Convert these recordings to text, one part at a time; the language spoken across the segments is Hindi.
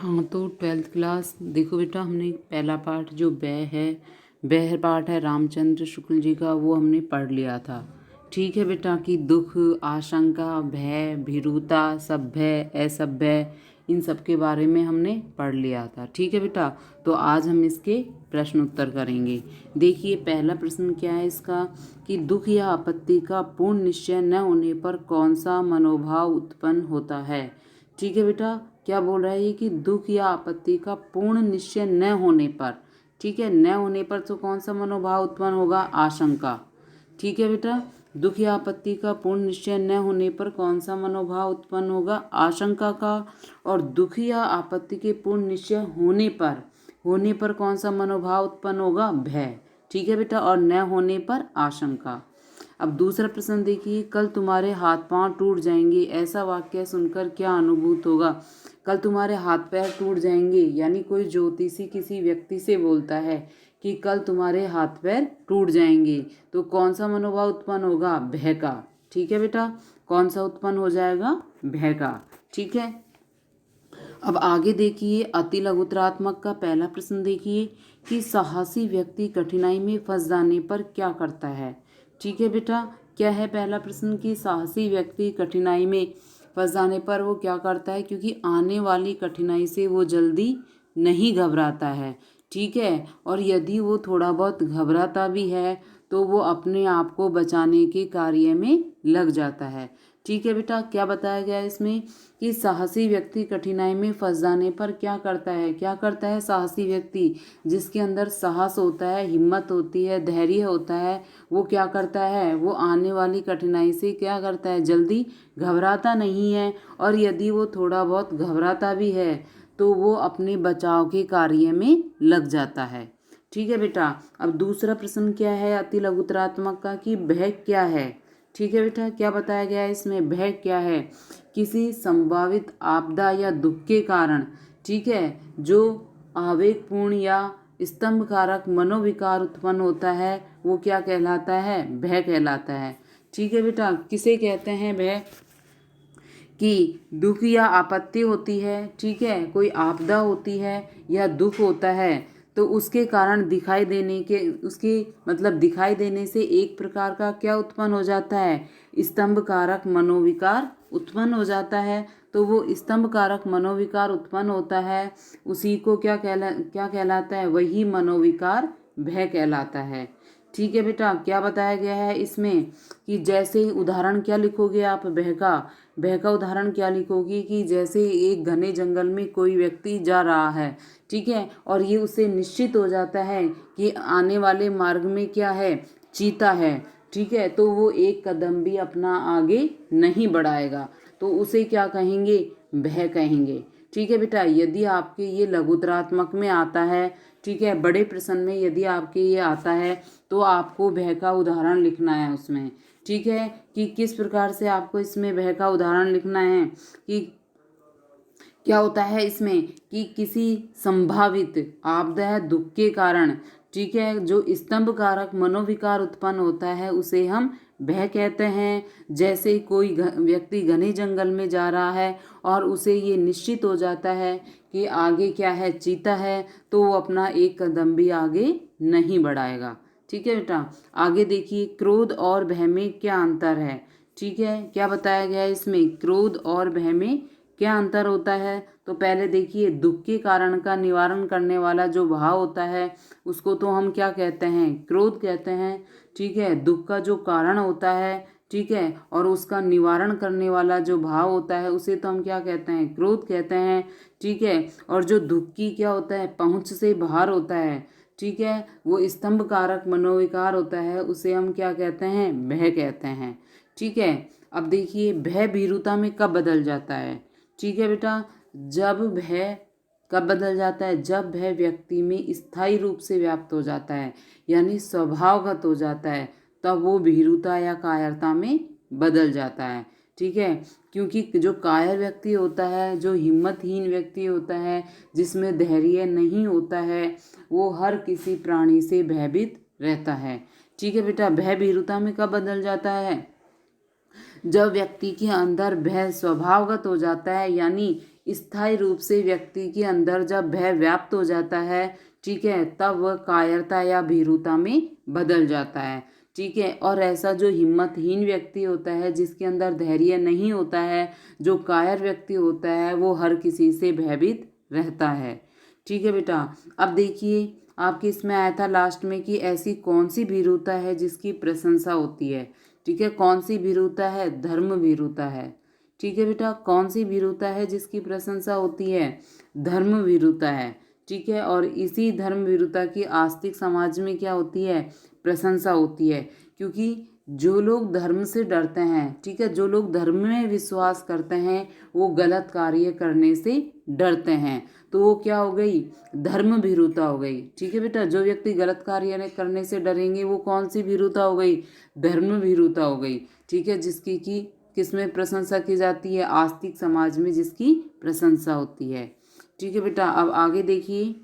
हाँ, तो 12th क्लास देखो बेटा, हमने पहला पाठ जो वह पाठ है रामचंद्र शुक्ल जी का, वो हमने पढ़ लिया था। ठीक है बेटा, कि दुख, आशंका, भय, भीरुता, सभ्य, असभ्य, इन सब के बारे में हमने पढ़ लिया था। ठीक है बेटा, तो आज हम इसके प्रश्न उत्तर करेंगे। देखिए पहला प्रश्न क्या है इसका, कि दुख या आपत्ति का पूर्ण निश्चय न होने पर कौन सा मनोभाव उत्पन्न होता है। ठीक है बेटा, क्या बोल रहा है ये, कि दुख या आपत्ति का पूर्ण निश्चय न होने पर, ठीक है, न होने पर तो कौन सा मनोभाव उत्पन्न होगा, आशंका। ठीक है बेटा, दुख या आपत्ति का पूर्ण निश्चय न होने पर कौन सा मनोभाव उत्पन्न होगा, आशंका का। और दुख या आपत्ति के पूर्ण निश्चय होने पर कौन सा मनोभाव उत्पन्न होगा, भय। ठीक है बेटा, और न होने पर आशंका। अब दूसरा प्रश्न देखिए, कल तुम्हारे हाथ पांव टूट जाएंगे, ऐसा वाक्य सुनकर क्या अनुभूत होगा। कल तुम्हारे हाथ पैर टूट जाएंगे, यानी कोई ज्योतिषी किसी व्यक्ति से बोलता है कि कल तुम्हारे हाथ पैर टूट जाएंगे, तो कौन सा मनोभाव उत्पन्न होगा, भय का। ठीक है बेटा, कौन सा उत्पन्न हो जाएगा, भय का। ठीक है, अब आगे देखिए अति लघुतरात्मक का पहला प्रश्न देखिए, कि साहसी व्यक्ति कठिनाई में फंस जाने पर क्या करता है। ठीक है बेटा, क्या है पहला प्रश्न, कि साहसी व्यक्ति कठिनाई में फंस जाने पर वो क्या करता है, क्योंकि आने वाली कठिनाई से वो जल्दी नहीं घबराता है। ठीक है, और यदि वो थोड़ा बहुत घबराता भी है तो वो अपने आप को बचाने के कार्य में लग जाता है। ठीक है बेटा, क्या बताया गया है इसमें, कि साहसी व्यक्ति कठिनाई में फंस जाने पर क्या करता है साहसी व्यक्ति, जिसके अंदर साहस होता है, हिम्मत होती है, धैर्य होता है, वो क्या करता है, वो आने वाली कठिनाई से क्या करता है, जल्दी घबराता नहीं है। और यदि वो थोड़ा बहुत घबराता भी है तो वो अपने बचाव के कार्य में लग जाता है। ठीक है बेटा, अब दूसरा प्रश्न क्या है अति लघुतरात्मक का, कि भय क्या है। ठीक है बेटा, क्या बताया गया है इसमें, भय क्या है, किसी संभावित आपदा या दुख के कारण, ठीक है, जो आवेगपूर्ण या स्तंभकारक मनोविकार उत्पन्न होता है, वो क्या कहलाता है, भय कहलाता है। ठीक है बेटा, किसे कहते हैं भय, कि दुख या आपत्ति होती है, ठीक है, कोई आपदा होती है या दुख होता है, तो उसके कारण दिखाई देने से एक प्रकार का क्या उत्पन्न हो जाता है, स्तंभ कारक मनोविकार उत्पन्न हो जाता है। तो वो स्तंभ कारक मनोविकार उत्पन्न होता है, उसी को क्या कहलाता है, वही मनोविकार भय कहलाता है। ठीक है बेटा, क्या बताया गया है इसमें, कि जैसे उदाहरण क्या लिखोगे आप, भय का उदाहरण क्या लिखोगे, कि जैसे एक घने जंगल में कोई व्यक्ति जा रहा है, ठीक है, और ये उसे निश्चित हो जाता है कि आने वाले मार्ग में क्या है, चीता है, ठीक है, तो वो एक कदम भी अपना आगे नहीं बढ़ाएगा, तो उसे क्या कहेंगे, भय कहेंगे। ठीक है बेटा, यदि आपके ये लघुतरात्मक में आता है, ठीक है, बड़े प्रश्न में यदि आपके ये आता है तो आपको भय का उदाहरण लिखना है उसमें। ठीक है, कि किस प्रकार से आपको इसमें भय का उदाहरण लिखना है, कि क्या होता है इसमें, कि किसी संभावित आपदा दुख के कारण, ठीक है, जो स्तंभ कारक मनोविकार उत्पन्न होता है उसे हम भय कहते हैं। जैसे कोई व्यक्ति घने जंगल में जा रहा है और उसे ये निश्चित हो जाता है कि आगे क्या है, चीता है, तो वो अपना एक कदम भी आगे नहीं बढ़ाएगा। ठीक है बेटा, आगे देखिए क्रोध और भय में क्या अंतर है। ठीक है, क्या बताया गया है इसमें, क्रोध और भय में क्या अंतर होता है। तो पहले देखिए, दुख के कारण का निवारण करने वाला जो भाव होता है उसको तो हम क्या कहते हैं, क्रोध कहते हैं। ठीक है, दुख का जो कारण होता है, ठीक है, और उसका निवारण करने वाला जो भाव होता है उसे तो हम क्या कहते हैं, क्रोध कहते हैं। ठीक है, और जो दुख की क्या होता है, पहुंच से बाहर होता है, ठीक है, वो स्तंभ कारक मनोविकार होता है, उसे हम क्या कहते हैं, भय कहते हैं। ठीक है, अब देखिए भय भीरुता में कब बदल जाता है। ठीक है बेटा, जब भय कब बदल जाता है, जब भय व्यक्ति में स्थायी रूप से व्याप्त हो जाता है, यानी स्वभावगत हो जाता है, तब वो भीरुता या कायरता में बदल जाता है। ठीक है, क्योंकि जो कायर व्यक्ति होता है, जो हिम्मतहीन व्यक्ति होता है, जिसमें धैर्य नहीं होता है, वो हर किसी प्राणी से भयभीत रहता है। ठीक है बेटा, भय भीरुता में कब बदल जाता है, जब व्यक्ति के अंदर भय स्वभावगत हो जाता है, यानी स्थायी रूप से व्यक्ति के अंदर जब भय व्याप्त हो जाता है, ठीक है, तब वह कायरता या भीरुता में बदल जाता है, ठीक है। और ऐसा जो हिम्मतहीन व्यक्ति होता है, जिसके अंदर धैर्य नहीं होता है, जो कायर व्यक्ति होता है, वो हर किसी से भयभीत रहता है, ठीक है बेटा। अब देखिए आपके इसमें आया था लास्ट में कि ऐसी कौन सी भीरुता है जिसकी प्रशंसा होती है, ठीक है। कौन सी भीरुता है? धर्म भीरुता है, ठीक है बेटा। कौन सी भीरुता है जिसकी प्रशंसा होती है? धर्म भीरुता है, ठीक है। और इसी धर्म भीरुता की आस्तिक समाज में क्या होती है? प्रशंसा होती है। क्योंकि जो लोग धर्म से डरते हैं, ठीक है, जो लोग धर्म में विश्वास करते हैं, वो गलत कार्य करने से डरते हैं, तो वो क्या हो गई? धर्म भीरुता हो गई, ठीक है बेटा। जो व्यक्ति गलत कार्य करने से डरेंगे वो कौन सी भीरुता हो गई? धर्म भीरुता हो गई, ठीक है। जिसकी कि किसमें प्रशंसा की जाती है? आस्तिक समाज में जिसकी प्रशंसा होती है, ठीक है बेटा। अब आगे देखिए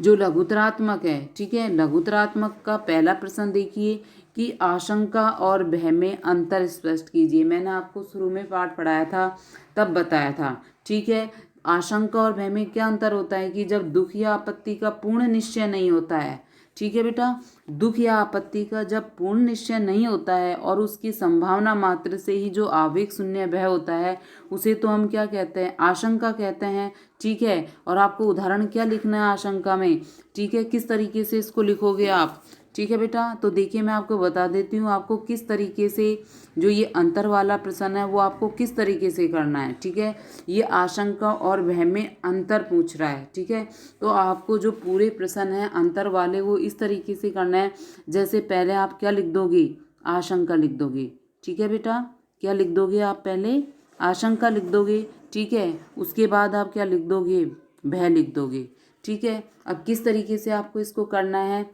जो लघुतरात्मक है, ठीक है। लघुतरात्मक का पहला प्रश्न देखिए कि आशंका और भय में अंतर स्पष्ट कीजिए। मैंने आपको शुरू में पाठ पढ़ाया था तब बताया था, ठीक है। आशंका और भय में क्या अंतर होता है कि जब दुख या आपत्ति का पूर्ण निश्चय नहीं होता है, ठीक है बेटा। दुख या आपत्ति का जब पूर्ण निश्चय नहीं होता है और उसकी संभावना मात्र से ही जो आवेग शून्य भय होता है, उसे तो हम क्या कहते हैं? आशंका कहते हैं, ठीक है। और आपको उदाहरण क्या लिखना है आशंका में, ठीक है। किस तरीके से इसको लिखोगे आप, ठीक है बेटा। तो देखिए मैं आपको बता देती हूँ आपको किस तरीके से जो ये अंतर वाला प्रश्न है वो आपको किस तरीके से करना है, ठीक है। ये आशंका और भय में अंतर पूछ रहा है, ठीक है। तो आपको जो पूरे प्रश्न हैं अंतर वाले वो इस तरीके से करना है। जैसे पहले आप क्या लिख दोगे? आशंका लिख दोगे, ठीक है बेटा। क्या लिख दोगे आप? पहले आशंका लिख दोगे, ठीक है। उसके बाद आप क्या लिख दोगे? भय लिख दोगे, ठीक है। अब किस तरीके से आपको इसको करना है?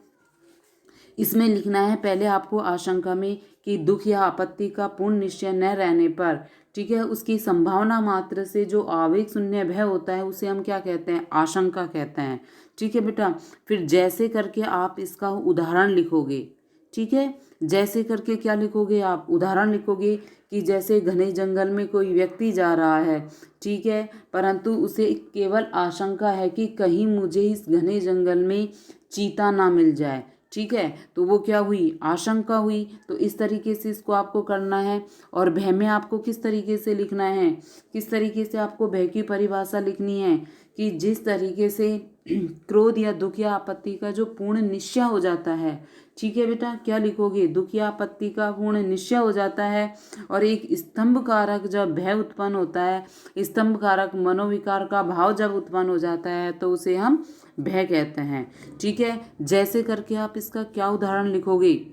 इसमें लिखना है पहले आपको आशंका में कि दुख या आपत्ति का पूर्ण निश्चय न रहने पर, ठीक है, उसकी संभावना मात्र से जो आवेग शून्य भय होता है उसे हम क्या कहते हैं? आशंका कहते हैं, ठीक है बेटा। फिर जैसे करके आप इसका उदाहरण लिखोगे, ठीक है। जैसे करके क्या लिखोगे आप? उदाहरण लिखोगे कि जैसे घने जंगल में कोई व्यक्ति जा रहा है, ठीक है, परंतु उसे केवल आशंका है कि कहीं मुझे इस घने जंगल में चीता ना मिल जाए, ठीक है। तो वो क्या हुई? आशंका हुई। तो इस तरीके से इसको आपको करना है। और भय में आपको किस तरीके से लिखना है? किस तरीके से आपको भय की परिभाषा लिखनी है कि जिस तरीके से क्रोध या दुख या आपत्ति का जो पूर्ण निश्चय हो जाता है, ठीक है बेटा। क्या लिखोगे? दुख या आपत्ति का पूर्ण निश्चय हो जाता है और एक स्तंभ कारक जब भय उत्पन्न होता है, स्तंभ कारक मनोविकार का भाव जब उत्पन्न हो जाता है तो उसे हम भय कहते हैं, ठीक है। जैसे करके आप इसका क्या उदाहरण लिखोगे?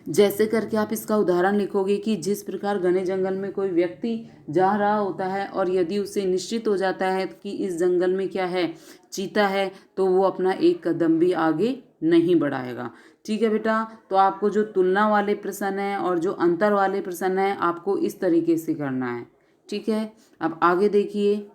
जैसे करके आप इसका उदाहरण लिखोगे कि जिस प्रकार घने जंगल में कोई व्यक्ति जा रहा होता है और यदि उसे निश्चित हो जाता है कि इस जंगल में क्या है? चीता है, तो वो अपना एक कदम भी आगे नहीं बढ़ाएगा, ठीक है बेटा। तो आपको जो तुलना वाले प्रश्न है और जो अंतर वाले प्रश्न है आपको इस तरीके से करना है, ठीक है। अब आगे देखिए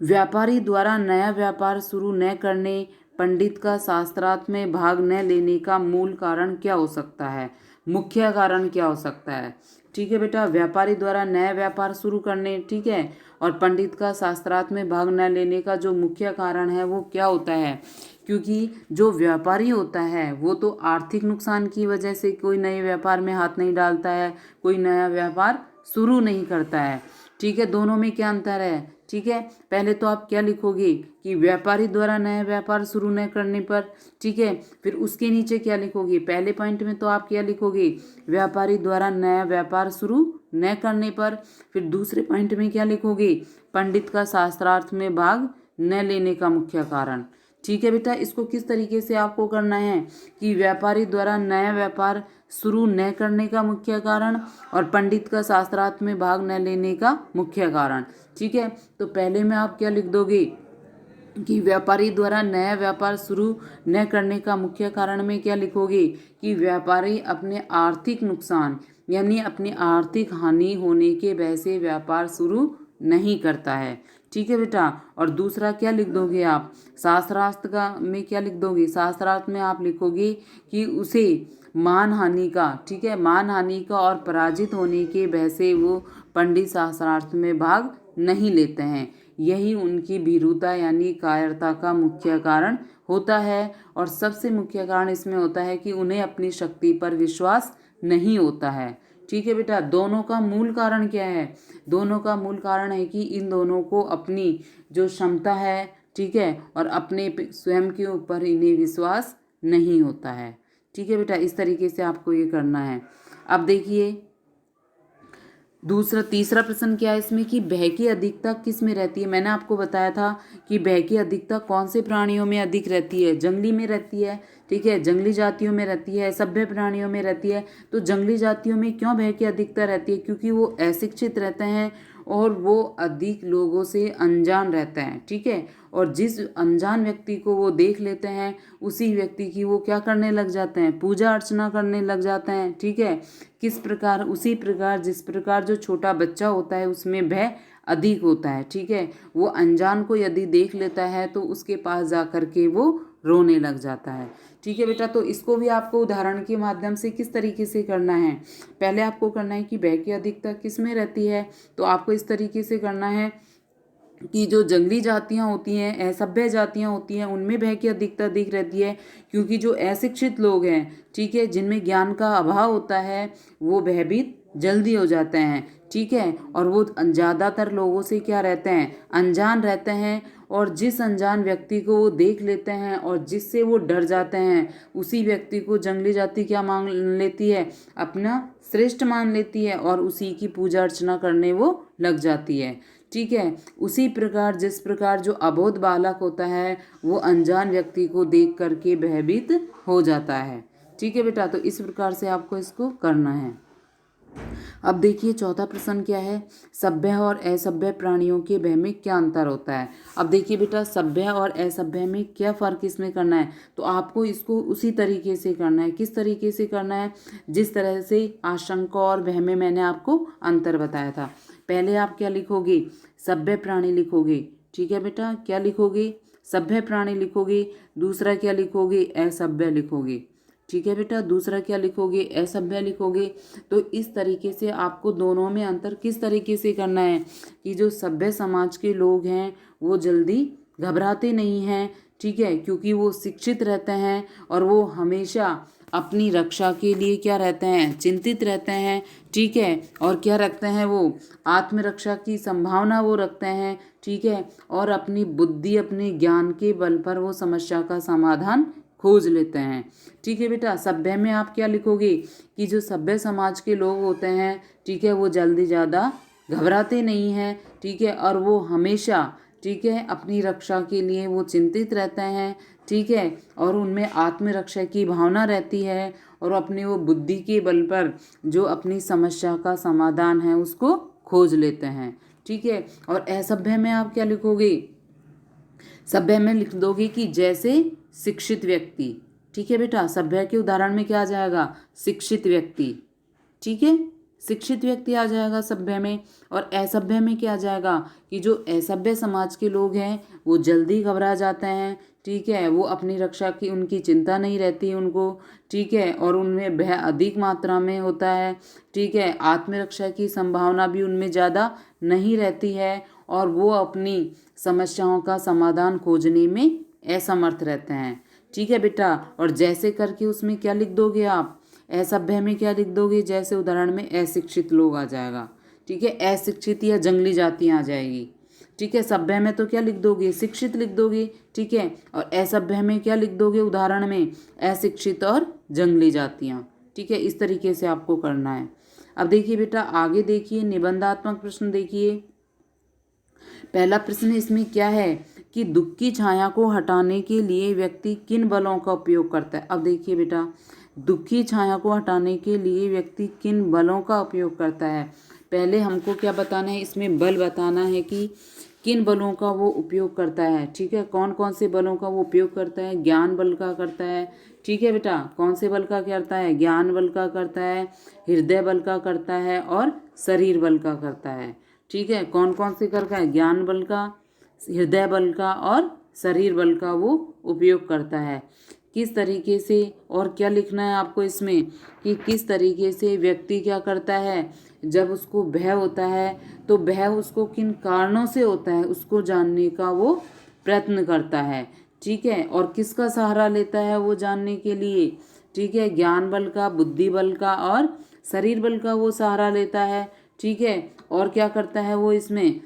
व्यापारी द्वारा नया व्यापार शुरू न करने पंडित का शास्त्रार्थ में भाग न लेने का मूल कारण क्या हो सकता है? मुख्य कारण क्या हो सकता है? ठीक है बेटा। व्यापारी द्वारा नया व्यापार शुरू करने, ठीक है, और पंडित का शास्त्रार्थ में भाग न लेने का जो मुख्य कारण है वो क्या होता है? क्योंकि जो व्यापारी होता है वो तो आर्थिक नुकसान की वजह से कोई नए व्यापार में हाथ नहीं डालता है, कोई नया व्यापार शुरू नहीं करता है, ठीक है। दोनों में क्या अंतर है? ठीक है, पहले तो आप क्या लिखोगे कि व्यापारी द्वारा नया व्यापार शुरू न करने पर, ठीक है। फिर उसके नीचे क्या लिखोगे? पहले पॉइंट में तो आप क्या लिखोगे? व्यापारी द्वारा नया व्यापार शुरू न करने पर। फिर दूसरे पॉइंट में क्या लिखोगे? पंडित का शास्त्रार्थ में भाग न लेने का मुख्य कारण, ठीक है बेटा। इसको किस तरीके से आपको करना है कि व्यापारी द्वारा नया व्यापार शुरू न करने का मुख्य कारण और पंडित का शास्त्रार्थ में भाग न लेने का मुख्य कारण, ठीक है। तो पहले में आप क्या लिख दोगे कि व्यापारी द्वारा नया व्यापार शुरू न करने का मुख्य कारण में क्या लिखोगे कि व्यापारी अपने आर्थिक नुकसान यानी अपनी आर्थिक हानि होने के भय से व्यापार शुरू नहीं करता है, ठीक है बेटा। और दूसरा क्या लिख दोगे आप? शास्त्रार्थ का में क्या लिख दोगे? शास्त्रार्थ में आप लिखोगे कि उसे मान हानि का, ठीक है, मान हानि का और पराजित होने के भय से वो पंडित शास्त्रार्थ में भाग नहीं लेते हैं। यही उनकी भीरुता यानी कायरता का मुख्य कारण होता है। और सबसे मुख्य कारण इसमें होता है कि उन्हें अपनी शक्ति पर विश्वास नहीं होता है। ठीक है बेटा, दोनों का मूल कारण क्या है? दोनों का मूल कारण है कि इन दोनों को अपनी जो क्षमता है, ठीक है, और अपने स्वयं के ऊपर इन्हें विश्वास नहीं होता है। ठीक है बेटा, इस तरीके से आपको ये करना है। अब देखिए तीसरा प्रश्न क्या है इसमें कि भय की अधिकता किस में रहती है। मैंने आपको बताया था कि भय की अधिकता कौन से प्राणियों में अधिक रहती है? जंगली में रहती है। ठीक है, जंगली जातियों में रहती है, सभ्य प्राणियों में रहती है। तो जंगली जातियों में क्यों भय की अधिकता रहती है? क्योंकि वो अशिक्षित रहते हैं और वो अधिक लोगों से अनजान रहते हैं। ठीक है, और जिस अनजान व्यक्ति को वो देख लेते हैं उसी व्यक्ति की वो क्या करने लग जाते हैं? पूजा अर्चना करने लग जाते हैं। ठीक है, किस प्रकार? उसी प्रकार जिस प्रकार जो छोटा बच्चा होता है उसमें भय अधिक होता है। ठीक है, वो अनजान को यदि देख लेता है तो उसके पास जा कर के वो रोने लग जाता है। ठीक है बेटा, तो इसको भी आपको उदाहरण के माध्यम से किस तरीके से करना है? पहले आपको करना है कि भय की अधिकता किस में रहती है। तो आपको इस तरीके से करना है कि जो जंगली जातियाँ होती हैं, असभ्य जातियाँ होती हैं, उनमें भय की अधिकता अधिक रहती है। क्योंकि जो अशिक्षित लोग हैं, ठीक है, जिनमें ज्ञान का अभाव होता है, वो भयभीत जल्दी हो जाते हैं। ठीक है, और वो ज़्यादातर लोगों से क्या रहते हैं? अनजान रहते हैं। और जिस अनजान व्यक्ति को वो देख लेते हैं और जिससे वो डर जाते हैं उसी व्यक्ति को जंगली जाति क्या मान लेती है? अपना श्रेष्ठ मान लेती है और उसी की पूजा अर्चना करने वो लग जाती है। ठीक है, उसी प्रकार जिस प्रकार जो अबोध बालक होता है वो अनजान व्यक्ति को देख करके भयभीत हो जाता है। ठीक है बेटा, तो इस प्रकार से आपको इसको करना है। अब देखिए चौथा प्रश्न क्या है? सभ्य और असभ्य प्राणियों के भय में क्या अंतर होता है? अब देखिए बेटा, सभ्य और असभ्य में क्या फ़र्क इसमें करना है? तो आपको इसको उसी तरीके से करना है। किस तरीके से करना है? जिस तरह से आशंका और भय में मैंने आपको अंतर बताया था। पहले आप क्या लिखोगे? सभ्य प्राणी लिखोगे। ठीक है बेटा, क्या लिखोगे? सभ्य प्राणी लिखोगे। दूसरा क्या लिखोगे? असभ्य लिखोगे। ठीक है बेटा, दूसरा क्या लिखोगे? असभ्य लिखोगे। तो इस तरीके से आपको दोनों में अंतर किस तरीके से करना है कि जो सभ्य समाज के लोग हैं वो जल्दी घबराते नहीं हैं। ठीक है, क्योंकि वो शिक्षित रहते हैं और वो हमेशा अपनी रक्षा के लिए क्या रहते हैं? चिंतित रहते हैं। ठीक है, और क्या रखते हैं? वो आत्मरक्षा की संभावना वो रखते हैं। ठीक है, और अपनी बुद्धि अपने ज्ञान के बल पर वो समस्या का समाधान खोज लेते हैं। ठीक है बेटा, सभ्य में आप क्या लिखोगे कि जो सभ्य समाज के लोग होते हैं, ठीक है, वो जल्दी ज़्यादा घबराते नहीं हैं। ठीक है, और वो हमेशा, ठीक है, अपनी रक्षा के लिए वो चिंतित रहते हैं। ठीक है, और उनमें आत्मरक्षा की भावना रहती है और अपनी वो बुद्धि के बल पर जो अपनी समस्या का समाधान है उसको खोज लेते हैं। ठीक है, और असभ्य में आप क्या लिखोगे? सभ्य में लिख दोगे कि जैसे शिक्षित व्यक्ति। ठीक है बेटा, सभ्य के उदाहरण में क्या आ जाएगा? शिक्षित व्यक्ति। ठीक है, शिक्षित व्यक्ति आ जाएगा सभ्य में। और असभ्य में क्या आ जाएगा कि जो असभ्य समाज के लोग हैं वो जल्दी घबरा जाते हैं। ठीक है, वो अपनी रक्षा की उनकी चिंता नहीं रहती उनको। ठीक है, और उनमें भय अधिक मात्रा में होता है। ठीक है, आत्मरक्षा की संभावना भी उनमें ज़्यादा नहीं रहती है और वो अपनी समस्याओं का समाधान खोजने में असमर्थ रहते हैं। ठीक है बेटा, और जैसे करके उसमें क्या लिख दोगे आप? असभ्य में क्या लिख दोगे? जैसे उदाहरण में अशिक्षित लोग आ जाएगा। ठीक है, अशिक्षित या जंगली जातियाँ आ जाएगी। ठीक है, सभ्य में तो क्या लिख दोगे? शिक्षित लिख दोगे। ठीक है, और असभ्य में क्या लिख दोगे? उदाहरण में अशिक्षित और जंगली जातियाँ। ठीक है, इस तरीके से आपको करना है। अब देखिए बेटा, आगे देखिए निबंधात्मक प्रश्न देखिए। पहला प्रश्न इसमें क्या है कि दुख की छाया को हटाने के लिए व्यक्ति किन बलों का उपयोग करता है? अब देखिए बेटा, दुख की छाया को हटाने के लिए व्यक्ति किन बलों का उपयोग करता है? पहले हमको क्या बताना है? इसमें बल बताना है कि किन बलों का वो उपयोग करता है। ठीक है, कौन कौन से बलों का वो उपयोग करता है? ज्ञान बल का करता है। ठीक है बेटा, कौन से बल का करता है? ज्ञान बल का करता है, हृदय बल का करता है और शरीर बल का करता है। ठीक है, कौन कौन से करता है? ज्ञान बल का, हृदय बल का और शरीर बल का वो उपयोग करता है। किस तरीके से, और क्या लिखना है आपको इसमें कि किस तरीके से व्यक्ति क्या करता है, जब उसको भय होता है तो भय उसको किन कारणों से होता है उसको जानने का वो प्रयत्न करता है। ठीक है, और किसका सहारा लेता है वो जानने के लिए, ठीक है, ज्ञान बल का, बुद्धि बल का और शरीर बल का वो सहारा लेता है। ठीक है, और क्या करता है वो इसमें,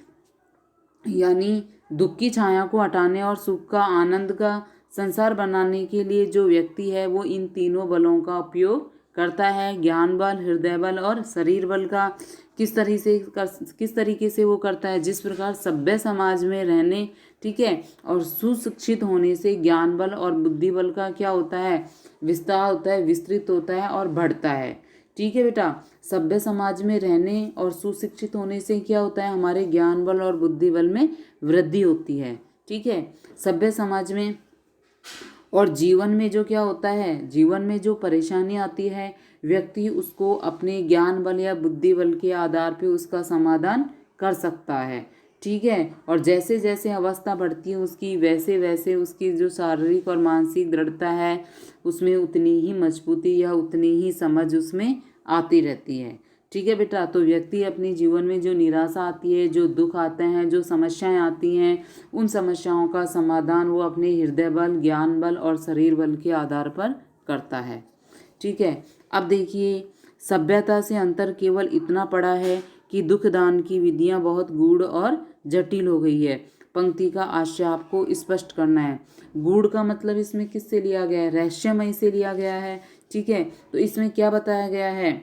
यानी दुख की छाया को हटाने और सुख का, आनंद का संसार बनाने के लिए जो व्यक्ति है वो इन तीनों बलों का उपयोग करता है, ज्ञान बल, हृदय बल और शरीर बल का। किस तरीके से वो करता है, जिस प्रकार सभ्य समाज में रहने, ठीक है, और सुशिक्षित होने से ज्ञान बल और बुद्धि बल का क्या होता है, विस्तार होता है, विस्तृत होता है और बढ़ता है। ठीक है बेटा, सभ्य समाज में रहने और सुशिक्षित होने से क्या होता है, हमारे ज्ञान बल और बुद्धि बल में वृद्धि होती है। ठीक है, सभ्य समाज में और जीवन में जो क्या होता है, जीवन में जो परेशानी आती है व्यक्ति उसको अपने ज्ञान बल या बुद्धि बल के आधार पे उसका समाधान कर सकता है। ठीक है, और जैसे जैसे अवस्था बढ़ती है उसकी, वैसे वैसे उसकी जो शारीरिक और मानसिक दृढ़ता है उसमें उतनी ही मजबूती या उतनी ही समझ उसमें आती रहती है। ठीक है बेटा, तो व्यक्ति अपने जीवन में जो निराशा आती है, जो दुख आते हैं, जो समस्याएं आती हैं, उन समस्याओं का समाधान वो अपने हृदय बल, ज्ञान बल और शरीर बल के आधार पर करता है। ठीक है, अब देखिए, सभ्यता से अंतर केवल इतना पड़ा है कि दुख दान की विधियां बहुत गूढ़ और जटिल हो गई है। पंक्ति का आशय आपको स्पष्ट करना है। गूढ़ का मतलब इसमें किससे लिया गया है, रहस्यमय से लिया गया है। ठीक है, तो इसमें क्या बताया गया है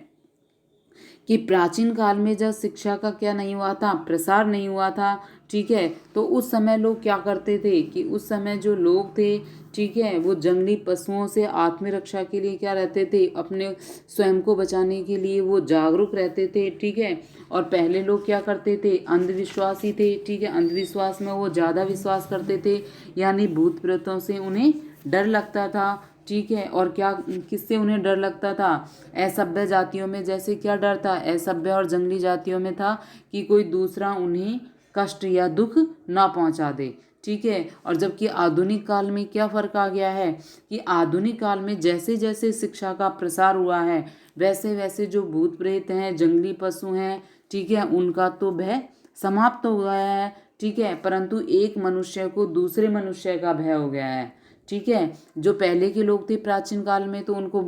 कि प्राचीन काल में जब शिक्षा का क्या नहीं हुआ था, प्रसार नहीं हुआ था, ठीक है, तो उस समय लोग क्या करते थे कि उस समय जो लोग थे, ठीक है, वो जंगली पशुओं से आत्मरक्षा के लिए क्या रहते थे, अपने स्वयं को बचाने के लिए वो जागरूक रहते थे। ठीक है, और पहले लोग क्या करते थे, अंधविश्वासी थे। ठीक है, अंधविश्वास में वो ज़्यादा विश्वास करते थे, यानी भूत प्रेतों से उन्हें डर लगता था। ठीक है, और क्या, किससे उन्हें डर लगता था, असभ्य जातियों में जैसे क्या डर था, असभ्य और जंगली जातियों में था कि कोई दूसरा उन्हें कष्ट या दुख ना पहुंचा दे। ठीक है, और जबकि आधुनिक काल में क्या फर्क आ गया है कि आधुनिक काल में जैसे जैसे शिक्षा का प्रसार हुआ है वैसे वैसे जो भूत प्रेत हैं, जंगली पशु हैं, ठीक है, उनका तो भय समाप्त हो गया है। ठीक है, परंतु एक मनुष्य को दूसरे मनुष्य का भय हो गया है। ठीक है, जो पहले के लोग थे प्राचीन काल में तो उनको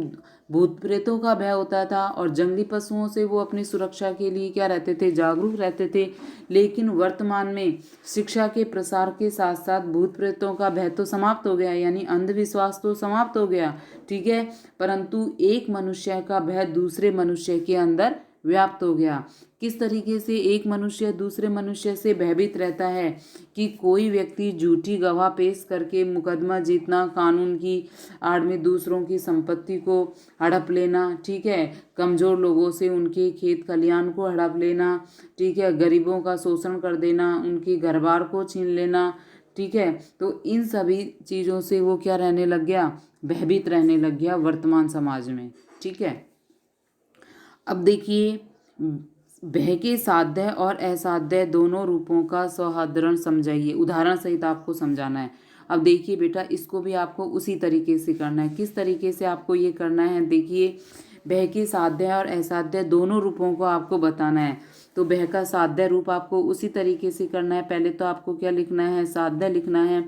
भूत प्रेतों का भय होता था और जंगली पशुओं से वो अपनी सुरक्षा के लिए क्या रहते थे, जागरूक रहते थे। लेकिन वर्तमान में शिक्षा के प्रसार के साथ साथ भूत प्रेतों का भय तो समाप्त हो गया, यानी अंधविश्वास तो समाप्त हो गया। ठीक है, परंतु एक मनुष्य का भय दूसरे मनुष्य के अंदर व्याप्त हो गया। किस तरीके से एक मनुष्य दूसरे मनुष्य से भयभीत रहता है कि कोई व्यक्ति झूठी गवाह पेश करके मुकदमा जीतना, कानून की आड़ में दूसरों की संपत्ति को हड़प लेना, ठीक है, कमज़ोर लोगों से उनके खेत खलियान को हड़प लेना, ठीक है, गरीबों का शोषण कर देना, उनकी घर बार को छीन लेना। ठीक है, तो इन सभी चीज़ों से वो क्या रहने लग गया, भयभीत रहने लग गया वर्तमान समाज में। ठीक है, अब देखिए, भय के साध्य और असाध्य दोनों रूपों का सौहार्दरण समझाइए, उदाहरण सहित आपको समझाना है। अब देखिए बेटा, इसको भी आपको उसी तरीके से करना है। किस तरीके से आपको ये करना है, देखिए, भय के साध्य और असाध्य दोनों रूपों को आपको बताना है। तो भय का साध्य रूप आपको उसी तरीके से करना है। पहले तो आपको क्या लिखना है, साध्य लिखना है,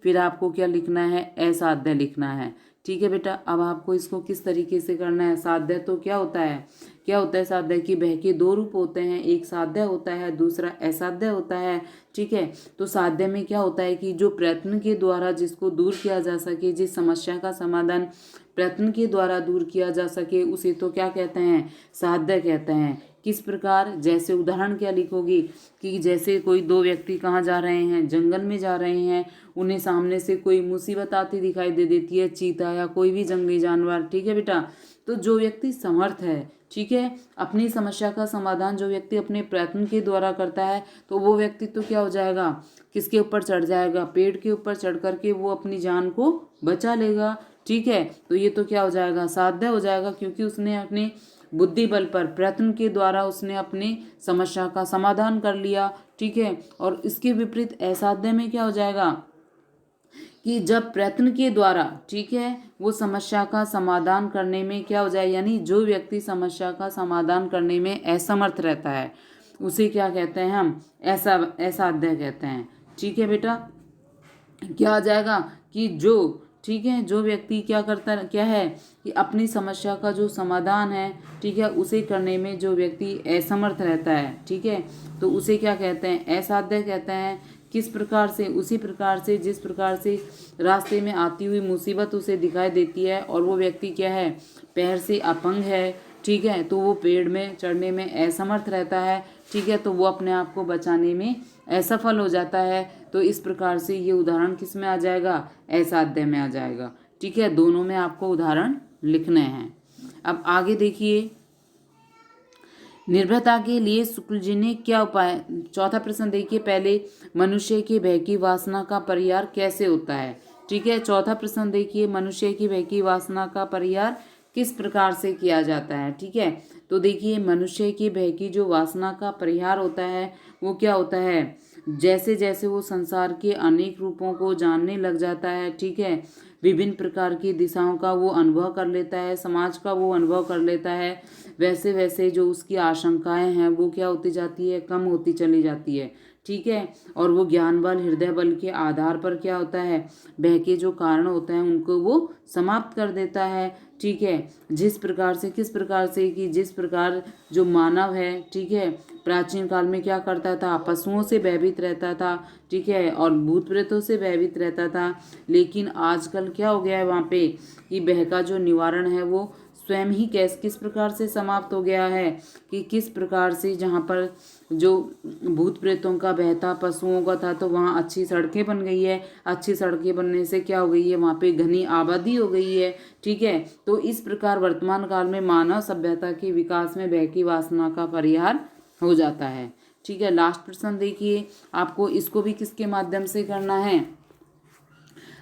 फिर आपको क्या लिखना है, असाध्य लिखना है। ठीक है बेटा, अब आपको इसको किस तरीके से करना है। साध्य तो क्या होता है, क्या होता है साध्य की, भय के दो रूप होते हैं, एक साध्य होता है, दूसरा असाध्य होता है। ठीक है, तो साध्य में क्या होता है कि जो प्रयत्न के द्वारा जिसको दूर किया जा सके, जिस समस्या का समाधान प्रयत्न के द्वारा दूर किया जा सके, उसे तो क्या कहते हैं, साध्य कहते हैं। किस प्रकार, जैसे उदाहरण क्या लिखोगी कि जैसे कोई दो व्यक्ति कहाँ जा रहे हैं, जंगल में जा रहे हैं, उन्हें सामने से कोई मुसीबत आती दिखाई दे देती है, चीता या कोई भी जंगली जानवर। ठीक है बेटा, तो जो व्यक्ति समर्थ है, ठीक है, अपनी समस्या का समाधान जो व्यक्ति अपने प्रयत्न के द्वारा करता है, तो वो व्यक्ति तो क्या हो जाएगा, किसके ऊपर चढ़ जाएगा, पेड़ के ऊपर चढ़ करके वो अपनी जान को बचा लेगा। ठीक है, तो ये तो क्या हो जाएगा, साध्य हो जाएगा, क्योंकि उसने अपने बुद्धि बल पर प्रयत्न के द्वारा उसने अपनी समस्या का समाधान कर लिया। ठीक है, और इसके विपरीत असाध्य में क्या हो जाएगा, कि जब प्रयत्न के द्वारा, ठीक है, वो समस्या का समाधान करने में क्या हो जाए, यानी जो व्यक्ति समस्या का समाधान करने में असमर्थ रहता है उसे क्या कहते हैं हम, ऐसा असाध्य कहते हैं। ठीक है बेटा, क्या आ जाएगा कि जो, ठीक है, जो व्यक्ति क्या करता, क्या है कि अपनी समस्या का जो समाधान है, ठीक है, उसे करने में जो व्यक्ति असमर्थ रहता है, ठीक है, तो उसे क्या कहते हैं, असाध्य कहते हैं। किस प्रकार से, उसी प्रकार से जिस प्रकार से रास्ते में आती हुई मुसीबत उसे दिखाई देती है और वो व्यक्ति क्या है, पैर से अपंग है, ठीक है, तो वो पेड़ में चढ़ने में असमर्थ रहता है, ठीक है, तो वो अपने आप को बचाने में असफल हो जाता है। तो इस प्रकार से ये उदाहरण किस में आ जाएगा, असाध्य में आ जाएगा। ठीक है, दोनों में आपको उदाहरण लिखने हैं। अब आगे देखिए, निर्भरता के लिए शुक्ल जी ने क्या उपाय, चौथा प्रश्न देखिए, पहले मनुष्य की भय की वासना का परिहार कैसे होता है। ठीक है, चौथा प्रश्न देखिए, मनुष्य की भय की वासना का परिहार किस प्रकार से किया जाता है। ठीक है, तो देखिए, मनुष्य की भय की जो वासना का परिहार होता है वो क्या होता है, जैसे जैसे वो संसार के अनेक रूपों को जानने लग जाता है, ठीक है, विभिन्न प्रकार की दिशाओं का वो अनुभव कर लेता है, समाज का वो अनुभव कर लेता है, वैसे वैसे जो उसकी आशंकाएं हैं वो क्या होती जाती है, कम होती चली जाती है। ठीक है, और वो ज्ञान बल, हृदय बल के आधार पर क्या होता है, भय के जो कारण होते हैं उनको वो समाप्त कर देता है। ठीक है, जिस प्रकार से, किस प्रकार से, कि जिस प्रकार जो मानव है, ठीक है, प्राचीन काल में क्या करता था, पशुओं से भयभीत रहता था, ठीक है, और भूत प्रेतों से भयभीत रहता था, लेकिन आजकल क्या हो गया है वहाँ पे कि भय का जो निवारण है वो स्वयं ही किस प्रकार से समाप्त हो गया है, कि किस प्रकार से जहाँ पर जो भूत प्रेतों का भय था, पशुओं का था, तो वहाँ अच्छी सड़कें बन गई है, अच्छी सड़कें बनने से क्या हो गई है, वहाँ पे घनी आबादी हो गई है। ठीक है, तो इस प्रकार वर्तमान काल में मानव सभ्यता के विकास में भय की वासना का परिहार हो जाता है। ठीक है, लास्ट प्रश्न देखिए, आपको इसको भी किसके माध्यम से करना है,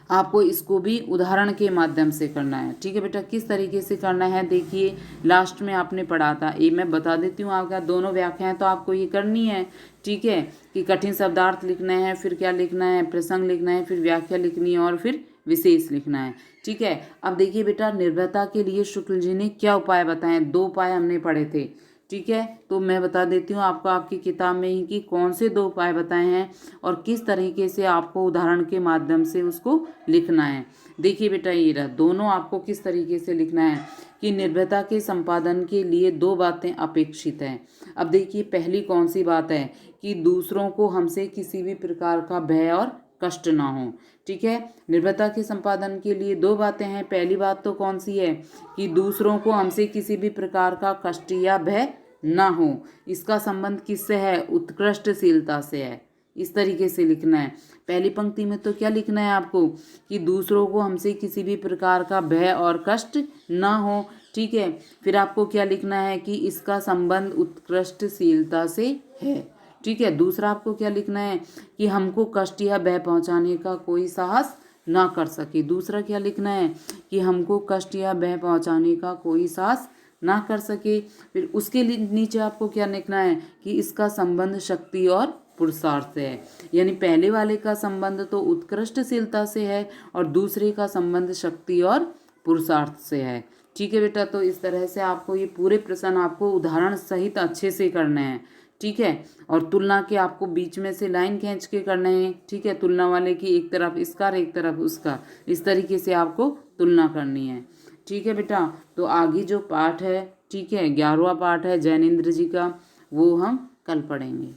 आपको इसको भी उदाहरण के माध्यम से करना है। ठीक है बेटा, किस तरीके से करना है देखिए, लास्ट में आपने पढ़ा था, ये मैं बता देती हूँ, आपका दोनों व्याख्याएं तो आपको ये करनी है। ठीक है, कि कठिन शब्दार्थ लिखना है, फिर क्या लिखना है, प्रसंग लिखना है, फिर व्याख्या लिखनी है और फिर विशेष लिखना है। ठीक है, अब देखिए बेटा, निर्भरता के लिए शुक्ल जी ने क्या उपाय बताए, 2 उपाय हमने पढ़े थे। ठीक है, तो मैं बता देती हूँ आपको आपकी किताब में ही कि कौन से 2 उपाय बताए हैं और किस तरीके से आपको उदाहरण के माध्यम से उसको लिखना है। देखिए बेटा, ये रहा, दोनों आपको किस तरीके से लिखना है कि निर्भयता के संपादन के लिए 2 बातें अपेक्षित हैं। अब देखिए, पहली कौन सी बात है कि दूसरों को हमसे किसी भी प्रकार का भय और कष्ट ना हो। ठीक है, निर्भयता के संपादन के लिए 2 बातें हैं। पहली बात तो कौन सी है कि दूसरों को हमसे किसी भी प्रकार का कष्ट या भय ना हो। इसका संबंध किससे है, उत्कृष्टशीलता से है। इस तरीके से लिखना है। पहली पंक्ति में तो क्या लिखना है आपको कि दूसरों को हमसे किसी भी प्रकार का भय और कष्ट ना हो। ठीक है, फिर आपको क्या लिखना है कि इसका संबंध उत्कृष्टशीलता से है। ठीक है, दूसरा आपको क्या लिखना है कि हमको कष्ट या भय पहुंचाने का कोई साहस ना कर सके। दूसरा क्या लिखना है कि हमको कष्ट या भय पहुंचाने का कोई साहस ना कर सके। फिर उसके नीचे आपको क्या लिखना है कि इसका संबंध शक्ति और पुरुषार्थ से है। यानी पहले वाले का संबंध तो उत्कृष्टशीलता से है और दूसरे का संबंध शक्ति और पुरुषार्थ से है। ठीक है बेटा, तो इस तरह से आपको ये पूरे प्रश्न आपको उदाहरण सहित अच्छे से करने हैं। ठीक है, और तुलना के आपको बीच में से लाइन खींच के करने हैं। ठीक है, तुलना वाले की एक तरफ इसका और एक तरफ उसका, इस तरीके से आपको तुलना करनी है। ठीक है बेटा, तो आगे जो पाठ है, ठीक है, 11वां पाठ है जैनेन्द्र जी का, वो हम कल पढ़ेंगे।